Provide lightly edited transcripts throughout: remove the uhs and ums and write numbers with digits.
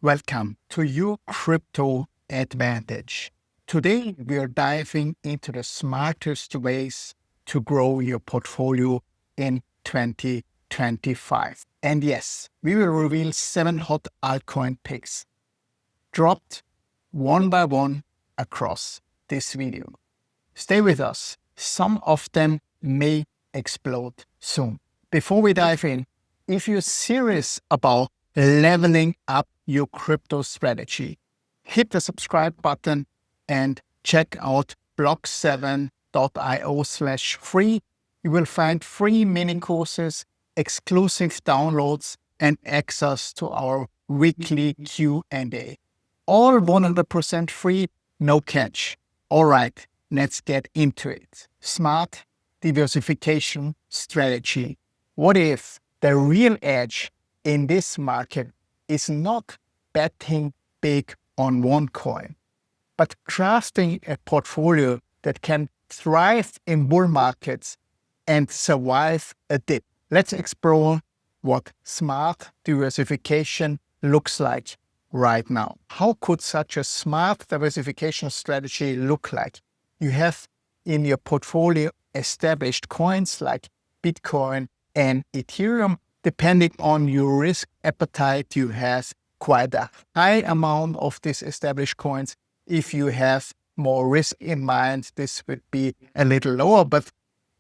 Welcome to your crypto advantage. Today, we are diving into the smartest ways to grow your portfolio in 2025. And yes, we will reveal 7 hot altcoin picks dropped one by one across this video. Stay with us. Some of them may explode soon. Before we dive in, if you're serious about leveling up your crypto strategy, hit the subscribe button and check out block7.io/free. You will find free mini courses, exclusive downloads, and access to our weekly Q&A. All 100% free, no catch. All right, let's get into it. Smart diversification strategy. What if the real edge in this market is not betting big on one coin, but crafting a portfolio that can thrive in bull markets and survive a dip? Let's explore what smart diversification looks like right now. How could such a smart diversification strategy look like? You have in your portfolio established coins like Bitcoin and Ethereum. Depending on your risk appetite, you have quite a high amount of these established coins. If you have more risk in mind, this would be a little lower, but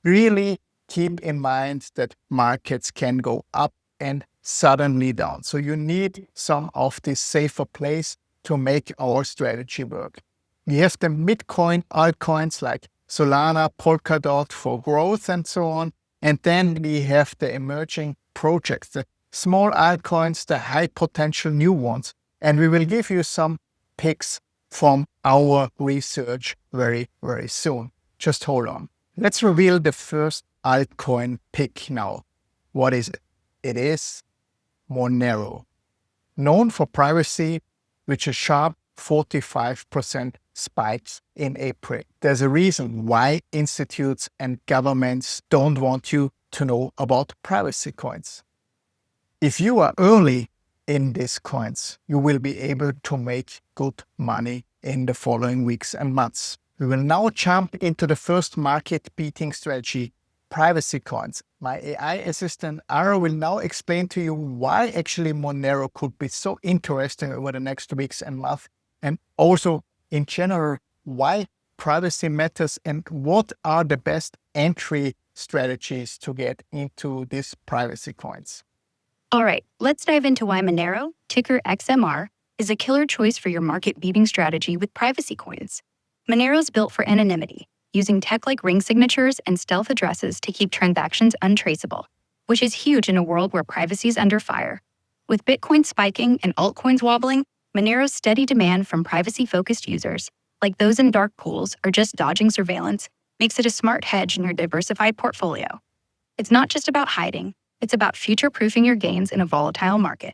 really keep in mind that markets can go up and suddenly down. So you need some of this safer place to make our strategy work. We have the mid-coin altcoins like Solana, Polkadot for growth and so on. And then we have the emerging projects, the small altcoins, the high potential new ones. And we will give you some picks from our research very, very soon. Just hold on. Let's reveal the first altcoin pick now. What is it? It is Monero, known for privacy, which a sharp 45% spikes in April. There's a reason why institutes and governments don't want you to know about privacy coins. If you are early in these coins, you will be able to make good money in the following weeks and months. We will now jump into the first market-beating strategy, privacy coins. My AI assistant, Ara, will now explain to you why actually Monero could be so interesting over the next weeks and months, and also in general, why privacy matters and what are the best entry strategies to get into these privacy coins. All right, let's dive into why Monero, ticker XMR, is a killer choice for your market-beating strategy with privacy coins. Monero is built for anonymity, using tech like ring signatures and stealth addresses to keep transactions untraceable, which is huge in a world where privacy is under fire. With Bitcoin spiking and altcoins wobbling, Monero's steady demand from privacy-focused users, like those in dark pools or just dodging surveillance, makes it a smart hedge in your diversified portfolio. It's not just about hiding, it's about future-proofing your gains in a volatile market.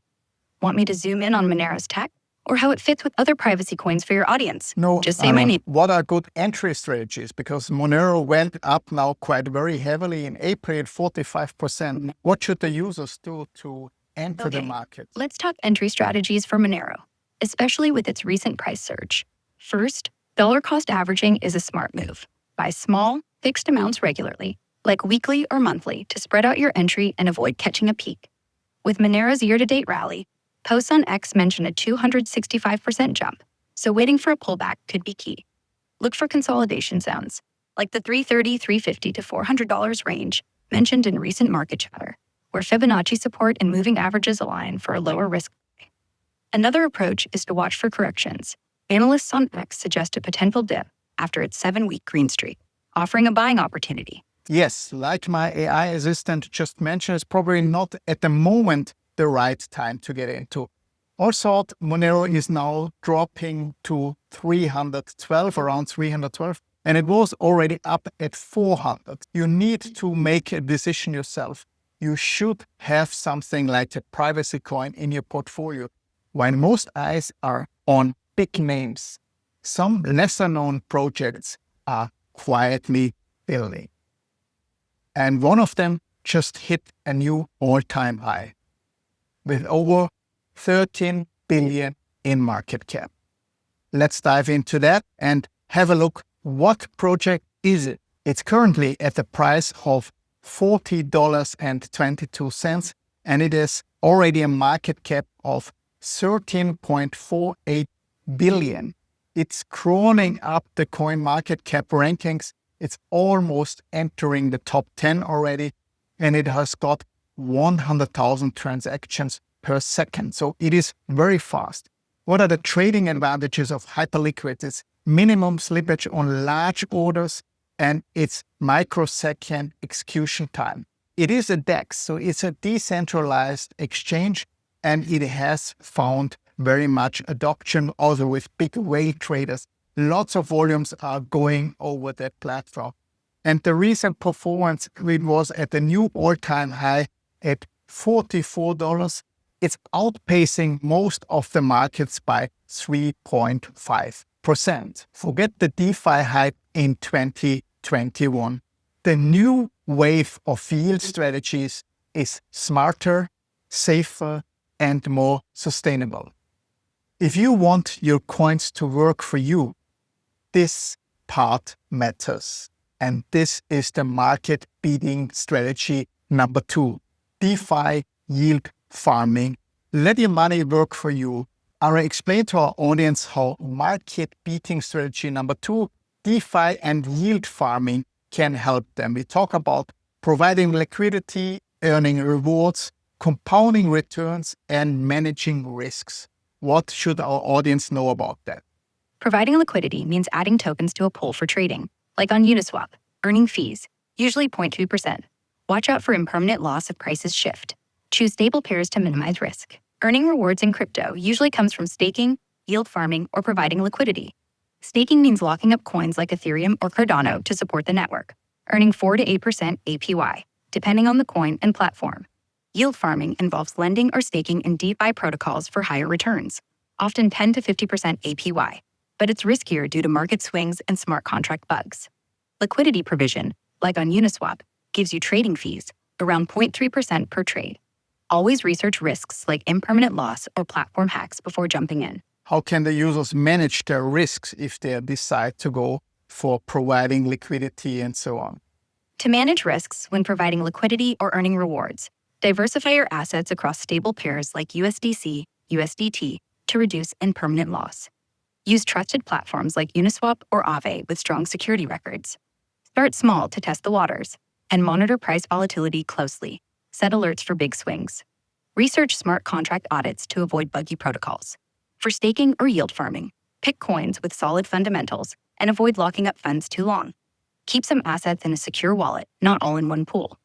Want me to zoom in on Monero's tech, or how it fits with other privacy coins for your audience? No, just say my name. What are good entry strategies? Because Monero went up now quite very heavily in April, 45%. What should the users do to enter the market? Let's talk entry strategies for Monero, especially with its recent price surge. First, dollar cost averaging is a smart move. Buy small, fixed amounts regularly, like weekly or monthly, to spread out your entry and avoid catching a peak. With Monero's year-to-date rally, posts on X mention a 265% jump, so waiting for a pullback could be key. Look for consolidation zones, like the $330, $350 to $400 range mentioned in recent market chatter, where Fibonacci support and moving averages align for a lower risk. Another approach is to watch for corrections. Analysts on X suggest a potential dip after its 7-week green streak, offering a buying opportunity. Yes, like my AI assistant just mentioned, it's probably not at the moment the right time to get into. Also, Monero is now dropping to 312, around 312, and it was already up at 400. You need to make a decision yourself. You should have something like a privacy coin in your portfolio. While most eyes are on big names, some lesser known projects are quietly building. And one of them just hit a new all-time high with over 13 billion in market cap. Let's dive into that and have a look. What project is it? It's currently at the price of $40.22, and it is already a market cap of 13.48 billion. It's crawling up the coin market cap rankings. It's almost entering the top 10 already, and it has got 100,000 transactions per second. So it is very fast. What are the trading advantages of hyperliquid? It's minimum slippage on large orders, and it's microsecond execution time. It is a DEX, so it's a decentralized exchange, and it has found very much adoption also with big whale traders. Lots of volumes are going over that platform. And the recent performance, it was at a new all-time high at $44. It's outpacing most of the markets by 3.5%. Forget the DeFi hype in 2021. The new wave of yield strategies is smarter, safer, and more sustainable. If you want your coins to work for you, this part matters. And this is the market-beating strategy number 2, DeFi yield farming. Let your money work for you. I will explain to our audience how market-beating strategy number 2, DeFi and yield farming, can help them. We talk about providing liquidity, earning rewards, compounding returns, and managing risks. What should our audience know about that? Providing liquidity means adding tokens to a pool for trading, like on Uniswap, earning fees, usually 0.2%. Watch out for impermanent loss if prices shift. Choose stable pairs to minimize risk. Earning rewards in crypto usually comes from staking, yield farming, or providing liquidity. Staking means locking up coins like Ethereum or Cardano to support the network, earning 4 to 8% APY, depending on the coin and platform. Yield farming involves lending or staking in DeFi protocols for higher returns, often 10 to 50% APY, but it's riskier due to market swings and smart contract bugs. Liquidity provision, like on Uniswap, gives you trading fees, around 0.3% per trade. Always research risks like impermanent loss or platform hacks before jumping in. How can the users manage their risks if they decide to go for providing liquidity and so on? To manage risks when providing liquidity or earning rewards, diversify your assets across stable pairs like USDC, USDT to reduce impermanent loss. Use trusted platforms like Uniswap or Aave with strong security records. Start small to test the waters and monitor price volatility closely. Set alerts for big swings. Research smart contract audits to avoid buggy protocols. For staking or yield farming, pick coins with solid fundamentals and avoid locking up funds too long. Keep some assets in a secure wallet, not all in one pool.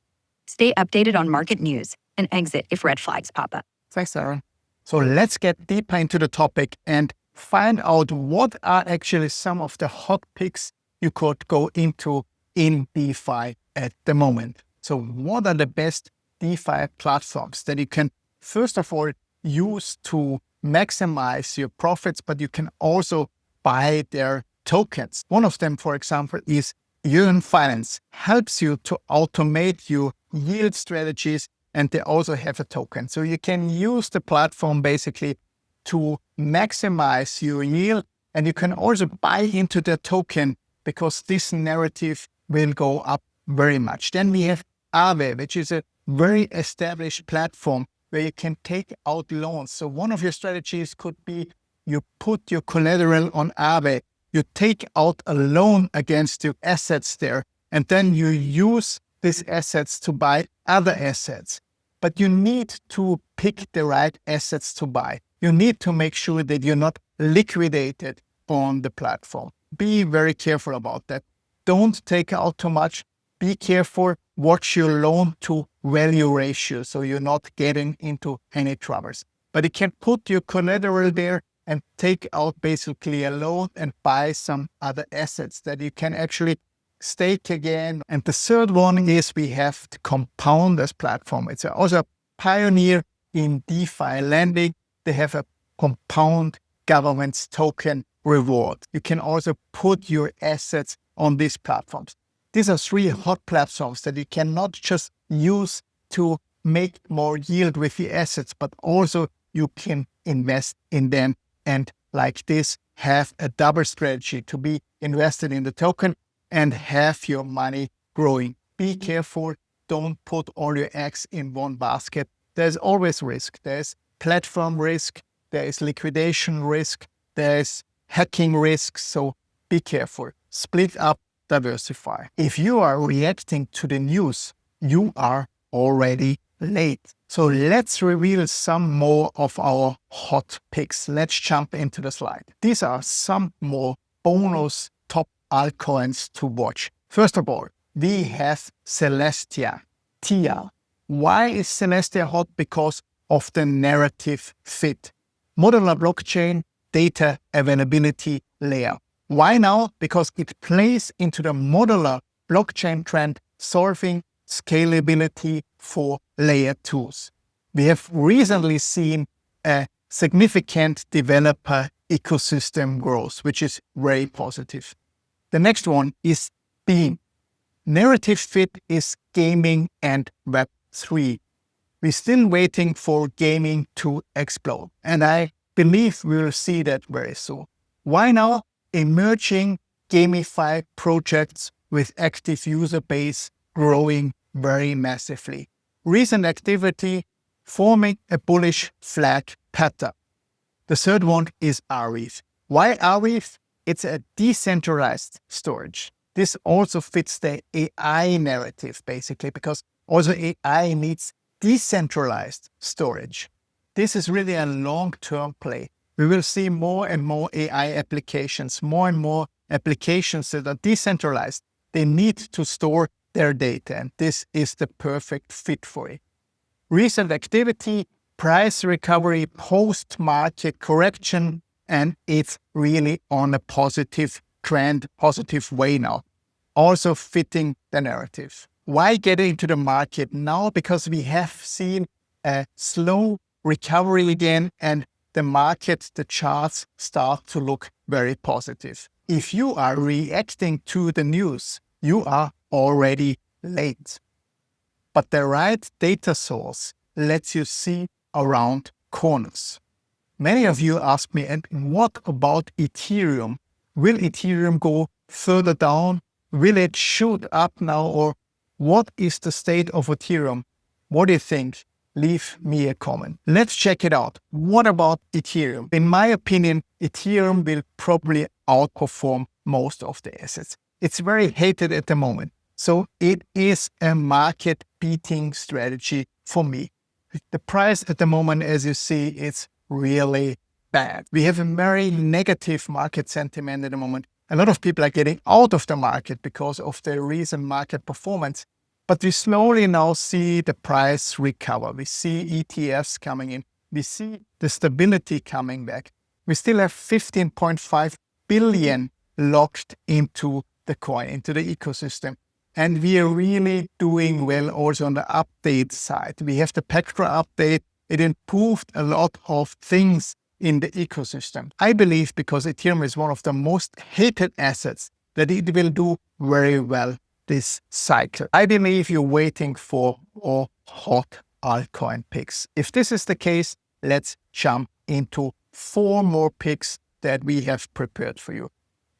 Stay updated on market news and exit if red flags pop up. Thanks, Aaron. So let's get deeper into the topic and find out what are actually some of the hot picks you could go into in DeFi at the moment. So what are the best DeFi platforms that you can, first of all, use to maximize your profits, but you can also buy their tokens? One of them, for example, is Yearn Finance. Helps you to automate your yield strategies, and they also have a token. So you can use the platform basically to maximize your yield, and you can also buy into the token because this narrative will go up very much. Then we have Aave, which is a very established platform where you can take out loans. So one of your strategies could be you put your collateral on Aave, you take out a loan against your assets there, and then you use these assets to buy other assets. But you need to pick the right assets to buy. You need to make sure that you're not liquidated on the platform. Be very careful about that. Don't take out too much. Be careful. Watch your loan to value ratio so you're not getting into any troubles. But you can put your collateral there and take out basically a loan and buy some other assets that you can actually stake again. And the third one is we have the Compounders platform. It's also a pioneer in DeFi lending. They have a compound government's token reward. You can also put your assets on these platforms. These are three hot platforms that you cannot just use to make more yield with the assets, but also you can invest in them and like this have a double strategy to be invested in the token and have your money growing. Be careful. Don't put all your eggs in one basket. There's always risk. There's platform risk. There is liquidation risk. There's hacking risk. So be careful. Split up, diversify. If you are reacting to the news, you are already late. So let's reveal some more of our hot picks. Let's jump into the slide. These are some more bonus top altcoins to watch. First of all, we have Celestia, TIA. Why is Celestia hot? Because of the narrative fit. Modular blockchain, data availability layer. Why now? Because it plays into the modular blockchain trend, solving scalability for layer 2s. We have recently seen a significant developer ecosystem growth, which is very positive. The next one is Beam. Narrative fit is gaming and Web3. We're still waiting for gaming to explode, and I believe we will see that very soon. Why now? Emerging gamified projects with active user base growing very massively. Recent activity forming a bullish flag pattern. The third one is Arweave. Why Arweave? It's a decentralized storage. This also fits the AI narrative, basically, because also AI needs decentralized storage. This is really a long-term play. We will see more and more AI applications, more and more applications that are decentralized. They need to store their data, and this is the perfect fit for it. Recent activity, price recovery, post-market correction, and it's really on a positive trend, positive way now. Also fitting the narrative. Why get into the market now? Because we have seen a slow recovery again, and the market, the charts start to look very positive. If you are reacting to the news, you are already late. But the right data source lets you see around corners. Many of you ask me, and what about Ethereum? Will Ethereum go further down? Will it shoot up now? Or what is the state of Ethereum? What do you think? Leave me a comment. Let's check it out. What about Ethereum? In my opinion, Ethereum will probably outperform most of the assets. It's very hated at the moment. So it is a market beating strategy for me. The price at the moment, as you see, it's really bad. We have a very negative market sentiment at the moment. A lot of people are getting out of the market because of the recent market performance. But we slowly now see the price recover. We see ETFs coming in. We see the stability coming back. We still have 15.5 billion locked into the coin, into the ecosystem. And we are really doing well also on the update side. We have the Pectra update. It improved a lot of things in the ecosystem. I believe because Ethereum is one of the most hated assets that it will do very well this cycle. I believe you're waiting for all hot altcoin picks. If this is the case, let's jump into 4 more picks that we have prepared for you.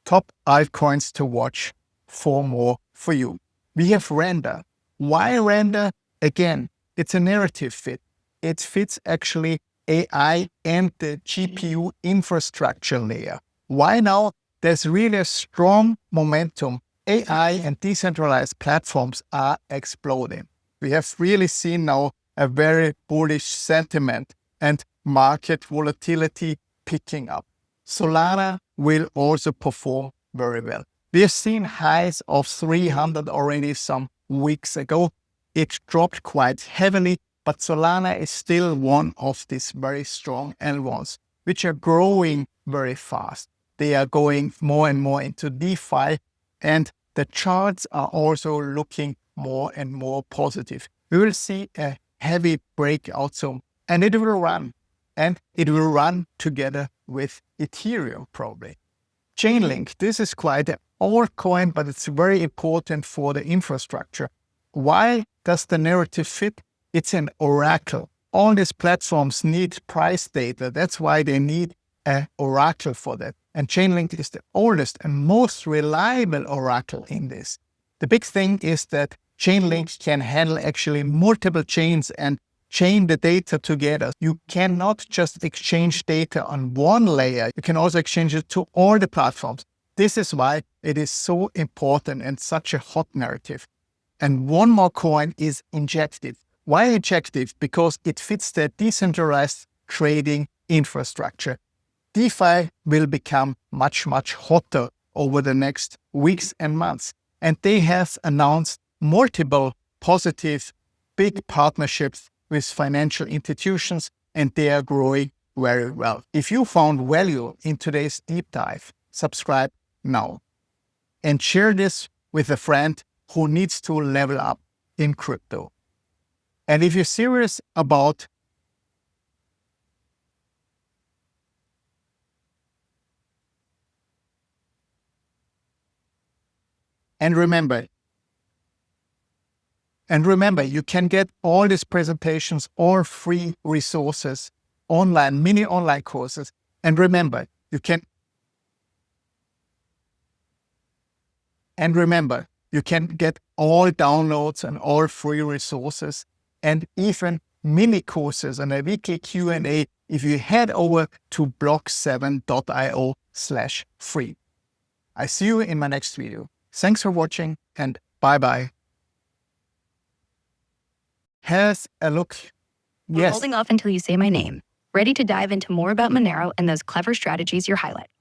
Top altcoins to watch, 4 more for you. We have Render. Why Render? Again, it's a narrative fit. It fits actually AI and the GPU infrastructure layer. Why now? There's really a strong momentum. AI and decentralized platforms are exploding. We have really seen now a very bullish sentiment and market volatility picking up. Solana will also perform very well. We have seen highs of 300 already some weeks ago. It dropped quite heavily, but Solana is still one of these very strong L1s, which are growing very fast. They are going more and more into DeFi, and the charts are also looking more and more positive. We will see a heavy breakout soon, and it will run. And it will run together with Ethereum probably. Chainlink, this is quite an old coin, but it's very important for the infrastructure. Why does the narrative fit? It's an oracle. all these platforms need price data. That's why they need an oracle for that. And Chainlink is the oldest and most reliable oracle in this. The big thing is that Chainlink can handle actually multiple chains and chain the data together. You cannot just exchange data on one layer. You can also exchange it to all the platforms. This is why it is so important and such a hot narrative. And one more coin is Injective. Why Injective? Because it fits the decentralized trading infrastructure. DeFi will become much, much hotter over the next weeks and months. And they have announced multiple positive, big partnerships with financial institutions, and they are growing very well. If you found value in today's deep dive, subscribe now and share this with a friend who needs to level up in crypto. And if you're serious about And remember, you can get all these presentations or free resources online, mini online courses. And remember, you can get all downloads and all free resources and even mini courses and a weekly Q&A if you head over to block7.io/free. I see you in my next video. Thanks for watching and bye-bye. Has a look. I'm Yes. holding off until you say my name. Ready to dive into more about Monero and those clever strategies you're highlighting.